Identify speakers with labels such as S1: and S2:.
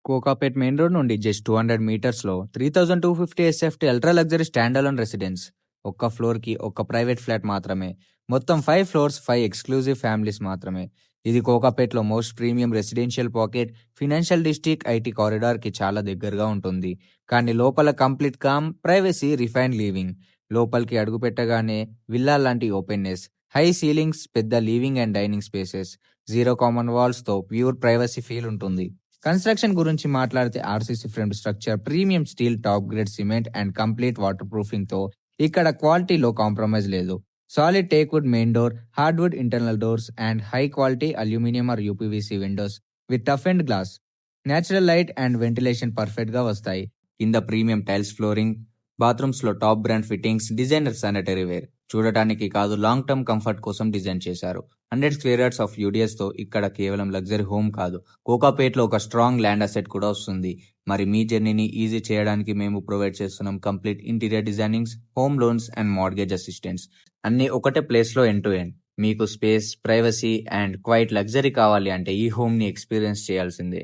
S1: Kokapet main road నుండి just 200 మీటర్స్‌లో 3250 SFT ultra luxury stand alone residence. ఒక్క ఫ్లోర్‌కి ఒక్క ప్రైవేట్ ఫ్లాట్ మాత్రమే. మొత్తం 5 ఫ్లోర్స్, 5 ఎక్స్‌క్లూజివ్ ఫ్యామిలీస్ మాత్రమే. ఇది కోకాపేట్‌లో most premium residential pocket, financial district, IT కారిడార్‌కి చాలా దగ్గరగా ఉంటుంది. కానీ లోపల complete calm, privacy, refined living. లోపలికి అడుగుపెట్టగానే విల్లా లాంటి ఓపెన్‌నెస్, హై సీలింగ్స్, పెద్ద living and dining spaces, zero common వాల్స్‌తో ప్యూర్ ప్రైవసీ ఫీల్ ఉంటుంది. కన్స్ట్రక్షన్ గురించి మాట్లాడితే RCC frame structure, premium steel, top grade cement and complete waterproofing తో ఇక్కడ క్వాలిటీలో కాంప్రమైజ్ లేదు. Solid teakwood main door, hardwood internal doors and high quality aluminium or UPVC windows with tough and glass. Natural light and ventilation perfect గా వస్తాయి. కింద premium tiles flooring, bathrooms లో top brand fittings, designer sanitary ware. చూడటానికి కాదు, long term comfort కోసం design చేశారు. 100 square yards of UDS తో ఇక్కడ కేవలం లగ్జరీ హోమ్ కాదు, కోకాపేట్లో ఒక స్ట్రాంగ్ ల్యాండ్ అసెట్ కూడా వస్తుంది. మరి మీ జర్నీని ఈజీ చేయడానికి మేము ప్రొవైడ్ చేస్తున్నాం complete interior designings, home loans and mortgage assistance. అన్ని ఒకటే ప్లేస్ లో ఎండ్ టు ఎండ్. మీకు space, privacy and quiet luxury కావాలి అంటే ఈ హోమ్ ని ఎక్స్పీరియన్స్ చేయాల్సిందే.